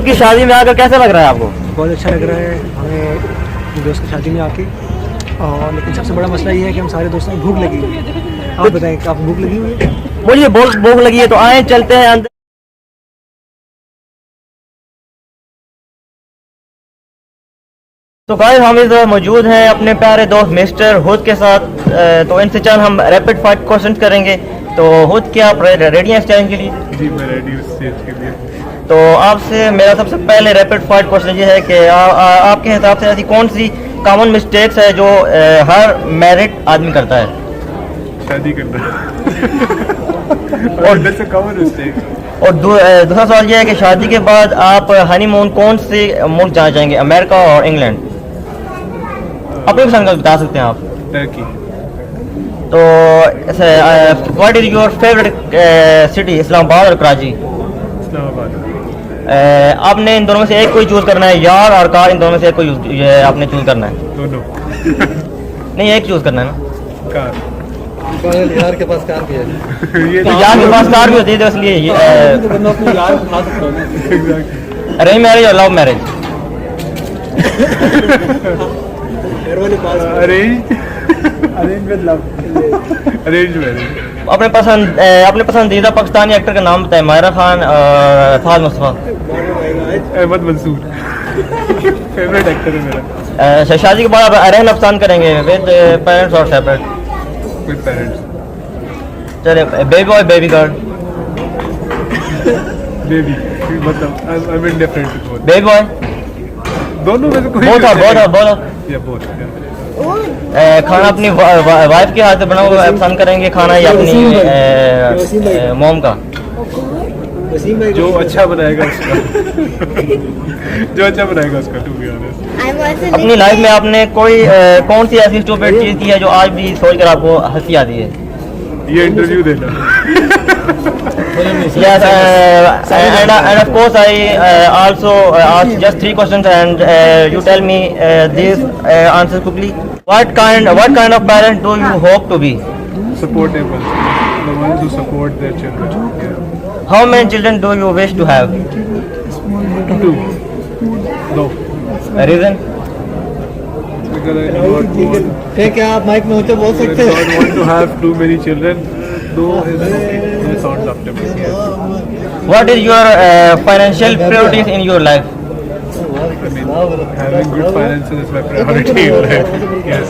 की शादी में आकर कैसा लग रहा है आपको? बहुत अच्छा लग रहा है हमें दोस्त की शादी में आके। और लेकिन सबसे बड़ा मसला ये है कि हम सारे दोस्तों को भूख लगी हुई है। आप बताएं कि आपको भूख लगी हुई है? मुझे बहुत भूख लगी है, तो आए चलते हैं अंदर। तो गाइस हम इस मौजूद हैं अपने प्यारे दोस्त मिस्टर हुद के साथ। तो इनसे चंद हम रैपिड फायर क्वेश्चन करेंगे। तो हुद, क्या आप रेडी हैं इस चैलेंज के लिए? जी मैं रेडी हूँ स्टेज के लिए। तो आपसे मेरा सबसे पहले रैपिड फायर क्वेश्चन ये है कि आपके हिसाब से ऐसी कौन सी कॉमन मिस्टेक्स है जो हर मैरिड आदमी करता है? शादी करना और कॉमन मिस्टेक। और दूसरा सवाल ये है कि शादी के बाद आप हनीमून कौन से मुल्क जाना चाहेंगे, अमेरिका और इंग्लैंड? अपनी पसंद का बता सकते हैं आप। टर्की। तो what is your favourite city, Islamabad और कराची? इस्लामाबाद। आपने इन दोनों में से एक कोई चूज करना है, यार और कार, इन दोनों में से एक कोई आपने चूज करना है। दोनों। नहीं, एक चूज करना है ना। कार। यार के पास कार भी है। ये तो यार के पास कार भी होती है, तो इसलिए अरेंज मैरिज और love marriage? Arrange with love. Arrange marriage. अपने पसंदीदा पाकिस्तानी एक्टर का नाम बताएं। मायरा खान और फहद मुस्तफा? अहमद मंसूर फेवरेट एक्टर है मेरा। शादी के बाद आप रहना पसंद करेंगे विद पेरेंट्स और सेपरेट? With parents. चले, baby boy baby girl? Baby मतलब I am indifferent to both. Baby boy? दोनों में से कोई बहुत या बोथ। खाना अपनी वाइफ के हाथ से बना हुआ पसंद करेंगे खाना, या अपनी मॉम का? जो अच्छा बनाएगा उसका जो अच्छा बनाएगा उसका, टू बी ऑनेस्ट। अपनी लाइफ में आपने कोई कौन सी ऐसी स्टूपिड चीज की है जो आज भी सोचकर आपको हंसी आती है? ये इंटरव्यू देना। Yes, and of course I also ask just 3 questions, and you tell me these answers quickly. What kind of parent do you hope to be? Supportable, the ones who support their children. How many children do you wish to have? 2. No. Reason? Because I do not want, क्या आप mic में ऊंचे बोल I सकते do हैं? not want to have too many children. Though it sounds optimistic. What is your financial priorities in your life? I mean, having good finances is my priority in life. Yes.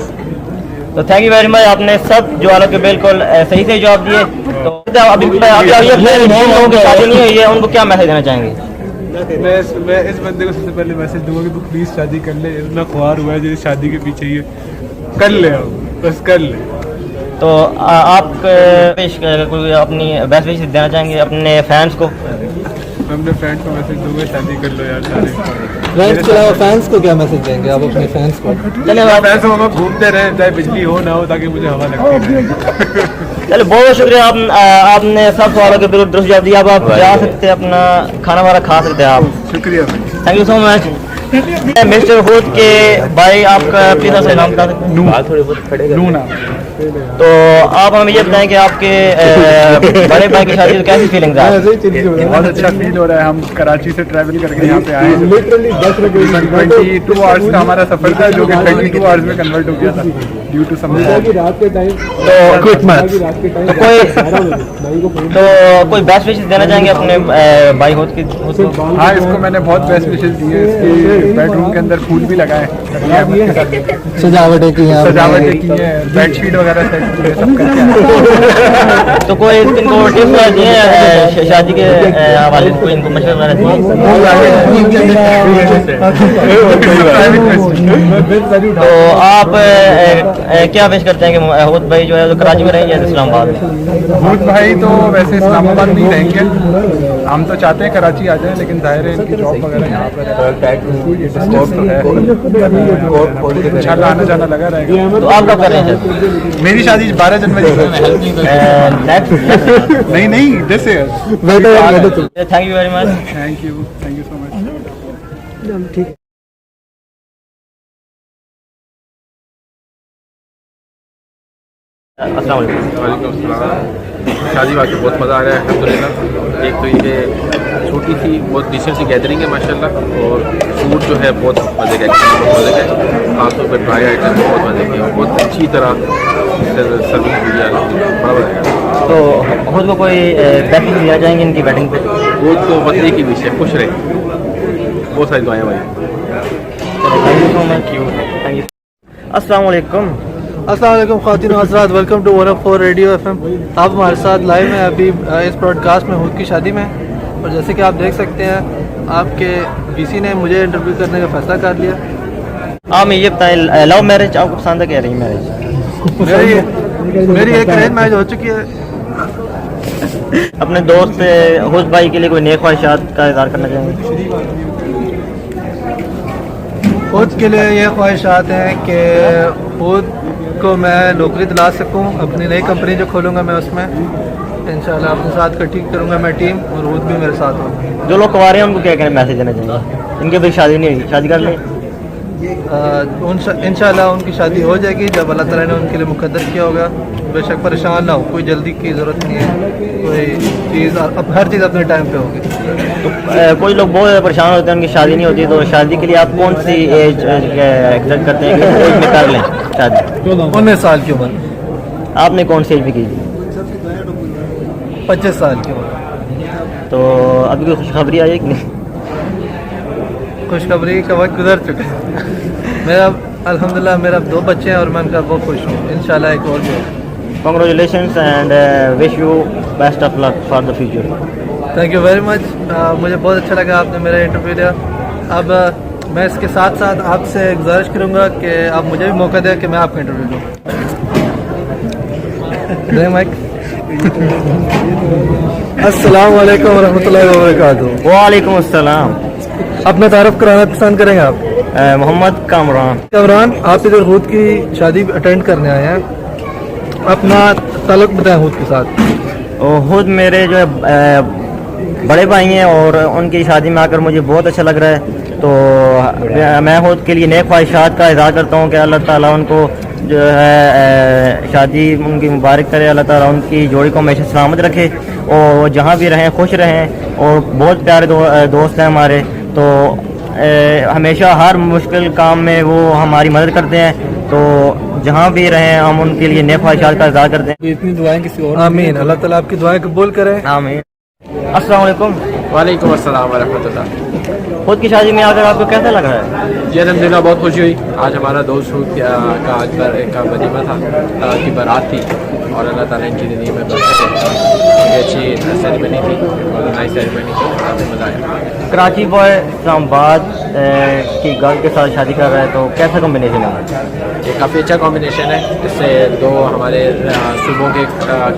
तो thank you very much, आपने सब सवालों के बिल्कुल सही से जवाब दिए। तो अभी लोगों की शादी नहीं हुई है, उनको क्या मैसेज देना चाहेंगे? मैं इस बंदे को सबसे पहले मैसेज दूंगा कि तू प्लीज शादी कर ले। इतना ख्वार हुआ है जो शादी के पीछे ही है, कर ले अब, बस कर ले। तो आप कोई अपनी बेस्ट विश देना चाहेंगे अपने फैंस को? मैं अपने फ्रेंड को मैसेज दूंगा शादी कर लो यार सारे। फ्रेंड्स के अलावा फैंस को क्या मैसेज देंगे आप अपने फैंस को? चले फैंस हम घूमते रहें, चाहे बिजली हो ना हो, ताकि मुझे हवा लगती रहे। चलो, बहुत बहुत शुक्रिया। आपने सब सवालों के बिल्कुल दुरुस्त जवाब दिया। अब आप जा सकते हैं, अपना खाना वाना खा सकते हैं आप। शुक्रिया भाई। Thank you so much. Mister हुद के भाई, आपका प्लीज अपना नाम बता सकते हैं? नूना। तो आप हमें ये बताएं कि आपके बड़े भाई की शादी में कैसी फीलिंग्स है? बहुत अच्छा फील हो रहा है। हम कराची से ट्रैवल करके यहाँ पे आए। 22 आवर्स का हमारा सफर था, जो कि 32 आवर्स में कन्वर्ट हो गया था ड्यू टू सम रात के टाइम तो कोई बेस्ट विशेस देना चाहेंगे अपने भाई हुद की? हाँ, इसको मैंने बहुत बेस्ट विशेष दी है। इसके बेडरूम के अंदर फूल भी लगाए, सजावटें की हैं, बेडशीट वगैरह सेट किए, सब करके। तो कोई इनको टिप्स दिए शादी के हवाले से, कोई इनको मशवरा वगैरह दिए? तो आप क्या विश करते हैं कि हुद भाई जो है जो कराची में रहेंगे या इस्लामाबाद में? हुद भाई तो वैसे इस्लामाबाद नहीं रहेंगे, हम तो चाहते हैं कराची आ जाए, लेकिन जाहिर है इनकी जॉब वगैरह यहाँ पर इंशाल्लाह आना जाना लगा रहेगा। तो आप कब कर रहे हैं? मेरी शादी 12 जनवरी को। नहीं this year. Thank you very much. Thank you so much. ठीक। अस्सलाम वालेकुम। वालेकुम अस्सलाम। शादी वाकई बहुत मज़ा आ रहा है अल्हम्दुलिल्लाह। एक तो ये छोटी सी बहुत डिसेंट सी गैदरिंग है माशाल्लाह, और फूड जो है बहुत मज़े का है, खासतौर पर ड्राई आइटम बहुत मज़े के और बहुत अच्छी तरह सर्विस हुई है, बड़ा बढ़िया। तो खुद को कोई पैकेज देना चाहेंगे इनकी वेडिंग पे? वो तो बदले की विश है, खुश रहे, बहुत सारी दुआएं भाई। Thank you so much. Thank you. अस्सलाम वालेकुम। अस्सलाम वालेकुम ख़वातीन व हज़रात, वेलकम टू 104 रेडियो FM। आप हमारे साथ लाइव हैं अभी इस ब्रॉडकास्ट में हुद की शादी में, और जैसे कि आप देख सकते हैं आपके BC ने मुझे इंटरव्यू करने का फ़ैसला कर लिया। हाँ, मैं ये बताएं, लव मैरिज आपको पसंद है क्या अरेंज मैरिज? मेरी एक अरेंज मैरिज हो चुकी है। अपने दोस्त हुद भाई के लिए कोई नेक ख्वाहिशात का इज़हार करना चाहेंगे? खुद के लिए ये ख्वाहिशात हैं कि खुद को मैं नौकरी दिला सकूं, अपनी नई कंपनी जो खोलूंगा मैं उसमें इंशाल्लाह अपने साथ इकट्ठी करूंगा मैं टीम, और खुद भी मेरे साथ हो। जो लोग कुंवारे हैं उनको क्या कहना मैसेज देना चाहिए? इनके भाई शादी नहीं हुई, शादी कर लें? इंशाल्लाह उनकी शादी हो जाएगी जब अल्लाह ताला ने उनके लिए मुकद्दर किया होगा। बेशक परेशान ना हो, कोई जल्दी की ज़रूरत नहीं है, कोई चीज़ अब हर चीज़ अपने टाइम पे होगी। तो कोई लोग बहुत ज़्यादा परेशान होते हैं, उनकी शादी नहीं होती, तो शादी के लिए आप कौन सी एज एक्सपेक्ट करते हैं कि एज में कर लें शादी? 19 साल की उम्र। आपने कौन सी एज में की? 25 साल की उम्र। तो अभी कोई खुशखबरी आई है कि नहीं? खुशखबरी का वक्त गुजर चुका है। मेरा अल्हम्दुलिल्लाह मेरा 2 बच्चे हैं और मैं उनका बहुत खुश हूँ। इंशाल्लाह एक और भी होगा। Congratulations and wish you best of luck for the future. Thank you very much. मुझे बहुत अच्छा लगा आपने मेरा इंटरव्यू लिया। अब मैं इसके साथ साथ आपसे गुजारिश करूँगा कि आप मुझे भी मौका दें कि मैं आपका इंटरव्यू लूँ। माइक। अस्सलाम वालेकुम रहमतुल्लाहि व बरकातुहू। वालेकुम अस्सलाम। अपना तारुफ कराना पसंद करेंगे आप? मोहम्मद कामरान। आप इधर हुद की शादी अटेंड करने आए हैं, अपना ताल्लुक बताएं हुद के साथ। हुद मेरे जो है बड़े भाई हैं और उनकी शादी में आकर मुझे बहुत अच्छा लग रहा है। तो मैं हुद के लिए नेक ख्वाहिशात का इज़हार करता हूँ कि अल्लाह ताला उनको जो है शादी उनकी मुबारक करे, अल्लाह ताला उनकी जोड़ी को हमेशा सलामत रखे और जहाँ भी रहें खुश रहें। और बहुत प्यारे दोस्त हैं हमारे, तो हमेशा हर मुश्किल काम में वो हमारी मदद करते हैं। तो जहाँ भी रहें हम उनके लिए नेक ख्वाहिशात का इज़हार करते हैं। इतनी दुआएं किसी और। आमीन। अल्लाह ताला आपकी दुआएं कबूल करे। आमीन। अस्सलाम वालेकुम। वालेकुम अस्सलाम वरहमतुल्लाह। खुद की शादी में आकर आपको कैसा लग रहा है? जी अल्हम्दुलिल्लाह बहुत खुशी हुई। आज हमारा दोस्त का आज का वलीमा था, की बारात थी, और अल्लाह ताला इनकी ज़िंदगी में बरकत दे। अच्छी सेरेमनी थी और नाइस सेरेमनी थी, काफ़ी मज़ा आया। कराची बॉय इस्लामाबाद की गर्ल के साथ शादी कर रहा है, तो कैसा कॉम्बिनेशन है? ये काफ़ी अच्छा कॉम्बिनेशन है। इससे 2 हमारे सूबों के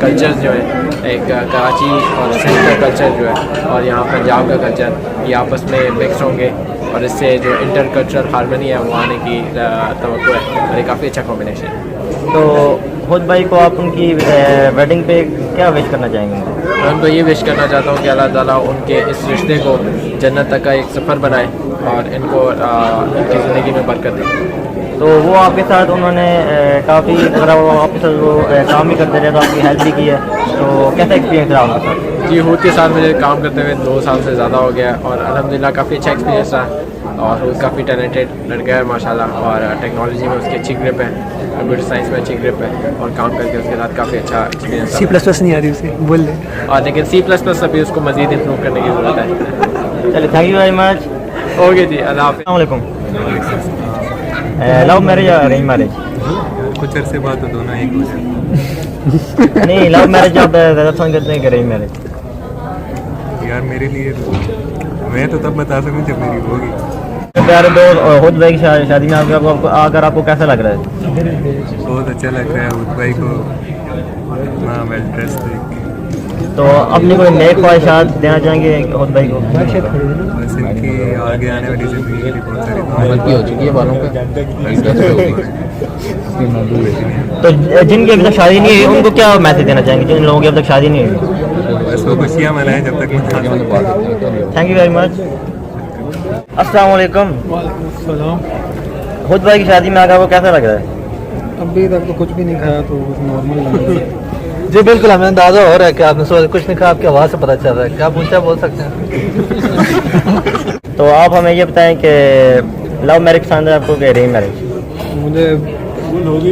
कल्चर्स जो है, एक कराची और सिंध का कल्चर जो है और यहाँ पंजाब का कल्चर, ये आपस में मिक्स होंगे और इससे जो इंटर कल्चरल हारमनी है वो आने की तवक्को है, और ये काफ़ी अच्छा कॉम्बिनेशन है। तो खुद भाई को आप उनकी वेडिंग पे क्या विश करना चाहेंगे? मैं उनको ये विश करना चाहता हूँ कि अल्लाह ताला उनके इस रिश्ते को जन्नत तक का एक सफ़र बनाए और इनको इनकी ज़िंदगी में बरकत दे। तो वो आपके साथ उन्होंने काफ़ी अगर वो आपके साथ वो काम भी करते रहे तो आपकी हेल्प भी की है, तो कैसा एक्सपीरियंस रहा आपके साथ? जी हुद के साथ मुझे काम करते हुए 2 साल से ज़्यादा हो गया और अल्हम्दुलिल्लाह काफ़ी अच्छा एक्सपीरियंस रहा। और हुद काफ़ी टैलेंटेड लड़का है माशाल्लाह, और टेक्नोलॉजी में उसकी अच्छी ग्रिप है, कंप्यूटर साइंस में अच्छी ग्रिप है, और काम करके उसके साथ काफ़ी अच्छा एक्सपीरियंस। C++ नहीं आ रही उसे, बोल ले। और लेकिन C++ अभी उसको मज़ीद इम्प्रूव करने की ज़रूरत है। चलिए, thank you very much. Okay जी, अल्लाह हाफ़िज़। अस्सलाम वालेकुम। लव मैरिज या अरेंज मैरिज? कुछ अरसे बाद तो दोनों एक हो जाए। नहीं, लव मैरिज आप ज़्यादा पसंद करते हैं कि अरेंज मैरिज? यार मेरे लिए तो मैं तो तब बता सकूँ जब मेरी होगी। प्यारे दोस्त खुद भाई की शादी में आकर आपको कैसा लग रहा है? बहुत अच्छा लग रहा है खुद भाई को, हाँ वेल ड्रेस देख के। तो अपनी कोई नए ख्वाहिशात देना चाहेंगे खुद भाई को? बस इनकी आगे आने वाली जिंदगी के लिए बहुत सारी दुआएं हो चुकी है बालों तो जिनकी अभी तक शादी नहीं हुई उनको क्या मैसेज देना चाहेंगे, जिन लोगों की अभी तक शादी नहीं हुई? बस वो खुशियाँ मनाएं जब तक मना। Thank you very much. अस्सलाम वालेकुम। खुद भाई की शादी में आकर वो कैसा लग रहा है? अभी तक तो कुछ भी नहीं खाया, तो नॉर्मल लग रहा है। जी बिल्कुल, हमें अंदाज़ा हो रहा है कि आपने सुबह कुछ नहीं कहा, आपकी आवाज़ से पता चल रहा है। क्या आप ऊँचा बोल सकते हैं? तो आप हमें ये बताएं कि लव मैरिज पसंद है आपको कि अरेंज मैरिज? मुझे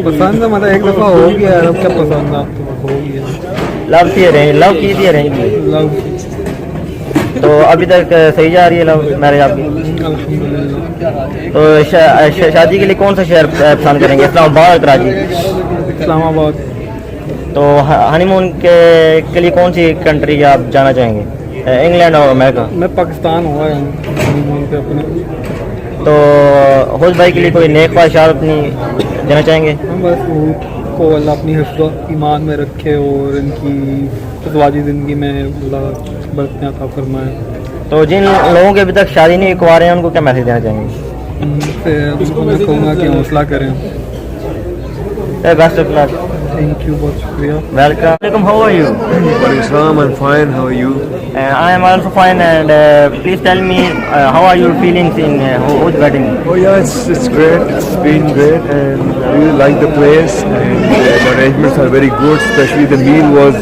पसंद है, मतलब एक दफ़ा हो गया, अब क्या पसंद है आपको? हो गया लव की अरेंज, लव की थी अरेंज की? लव, तो अभी तक सही जा रही है लव मैरिज आपकी? अल्हम्दुलिल्लाह। तो शादी के लिए कौन सा शहर पसंद करेंगे, इस्लामाबाद और कराची? इस्लामाबाद। तो हनीमून के लिए कौन सी कंट्री आप जाना चाहेंगे, इंग्लैंड और अमेरिका? मैं पाकिस्तान हुआ है हनीमून पे अपने। तो हौज भाई के लिए कोई नेक ख्वाहिशात अपनी देना चाहेंगे? हम बस को अल्लाह अपनी हिफ्ज़ ईमान में रखे और इनकी अज़वाजी ज़िंदगी में अल्लाह बरकतें अता फरमाए। तो जिन लोगों के अभी तक शादी नहीं कुंवारे हैं उनको क्या मैसेज देना चाहेंगे? उनको मैं कहूँगा कि हौसला करें। Best of luck. Thank you, बहुत शुक्रिया। Welcome, how are you? Islam, I'm fine. How are you? I am also fine, and please tell me how are your feelings in Houth wedding? Oh yeah, it's great. It's been great, and I really like the place, and the arrangements are very good. Especially the meal was,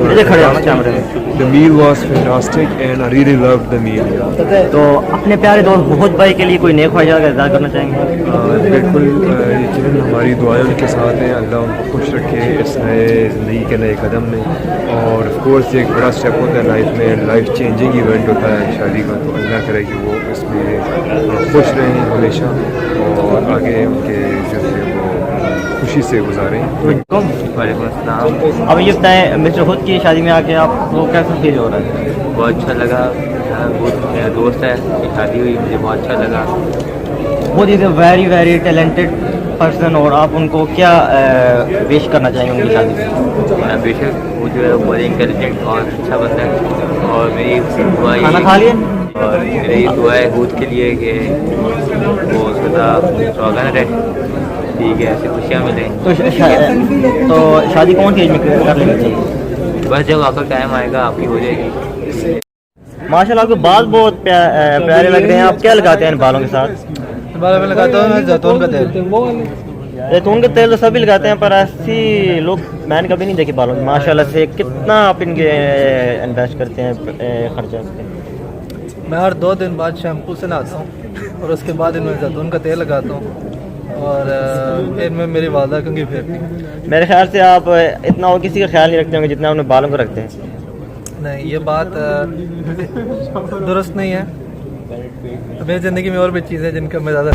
इधर खड़े हो कैमरे में। the meal was fantastic, and I really loved the meal. तो अपने प्यारे दोस्त हौज भाई के लिए कोई नेक ख्वाहिशात का इज़हार करना चाहेंगे? बिल्कुल, यकीनन हमारी दुआएं उनके साथ हैं। अल्लाह उनको खुश रखे इस नए ज़िंदगी के नए कदम में, और ऑफ कोर्स एक बड़ा स्टेप होता है लाइफ में, लाइफ चेंजिंग इवेंट होता है शादी का। तो अल्लाह करे कि वो इसमें खुश रहें हमेशा, और आगे उनके जो है वो खुशी से गुजारें। वालेकुम अस्सलाम। अब ये बताएं, मिस्टर हौथ की शादी में आके आपको कैसा फील हो रहा है? बहुत अच्छा लगा। बहुत मेरा दोस्त है, शादी हुई, मुझे बहुत अच्छा लगा। वो is a very very talented person, और आप उनको क्या विश करना चाहेंगे उनकी शादी में? बेशक वो जो है बहुत इंटेलिजेंट और अच्छा बंदा है, और मेरी दुआ खाना खा लिए? और मेरी दुआ है हूद के लिए कि वो सदा सौगंध रहे, ठीक है, ऐसे खुशियाँ मिलें। तो शादी कौन सी एज में कर लेनी चाहिए? बस जब आपका टाइम आएगा आपकी हो जाएगी। माशाल्लाह, आपके बाल बहुत प्यारे लग रहे हैं। आप क्या लगाते हैं इन बालों के साथ? बालों में लगाता हूँ मैं जैतून का तेल। जैतून का तेल तो सभी लगाते हैं, पर ऐसी लोग मैंने कभी नहीं देखी बालों में। माशाल्लाह से कितना आप इनके इन्वेस्ट करते हैं, खर्चा करते हैं? मैं हर 2 दिन बाद शैम्पू से नहाता हूँ, और उसके बाद इनमें जैतून का तेल लगाता हूँ, और इनमें मेरी वालदा कंघी फेरती है। मेरे ख्याल से आप इतना और किसी का ख्याल नहीं रखते होंगे जितना अपने बालों को रखते हैं। नहीं, ये बात दुरुस्त नहीं है। मेरी ज़िंदगी में और भी चीज़ें हैं जिनका मैं ज़्यादा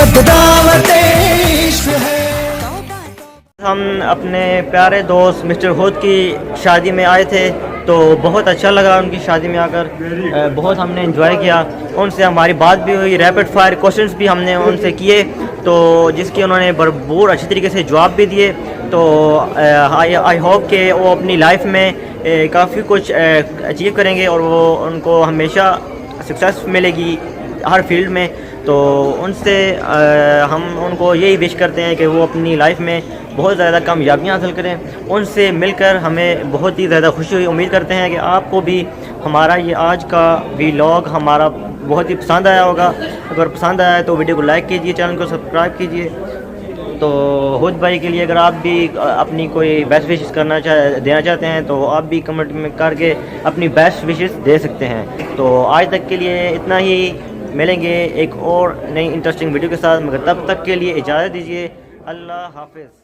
अब दावत इश्क है। हम अपने प्यारे दोस्त मिस्टर हुद की शादी में आए थे, तो बहुत अच्छा लगा उनकी शादी में आकर, बहुत हमने एंजॉय किया। उनसे हमारी बात भी हुई, रैपिड फायर क्वेश्चंस भी हमने उनसे किए, तो जिसके उन्होंने भरपूर अच्छी तरीके से जवाब भी दिए। तो आई होप कि वो अपनी लाइफ में काफ़ी कुछ अचीव करेंगे और वो उनको हमेशा सक्सेस मिलेगी हर फील्ड में। तो उनसे हम उनको यही विश करते हैं कि वो अपनी लाइफ में बहुत ज़्यादा कामयाबियाँ हासिल करें। उनसे मिलकर हमें बहुत ही ज़्यादा खुशी हुई। उम्मीद करते हैं कि आपको भी हमारा ये आज का व्लॉग हमारा बहुत ही पसंद आया होगा। अगर पसंद आया तो वीडियो को लाइक कीजिए, चैनल को सब्सक्राइब कीजिए। तो हुद भाई के लिए अगर आप भी अपनी कोई बेस्ट विशेस देना चाहते हैं तो आप भी कमेंट में करके अपनी बेस्ट विशेस दे सकते हैं। तो आज तक के लिए इतना ही, मिलेंगे एक और नई इंटरेस्टिंग वीडियो के साथ, मगर तब तक के लिए इजाज़त दीजिए। अल्लाह हाफिज़।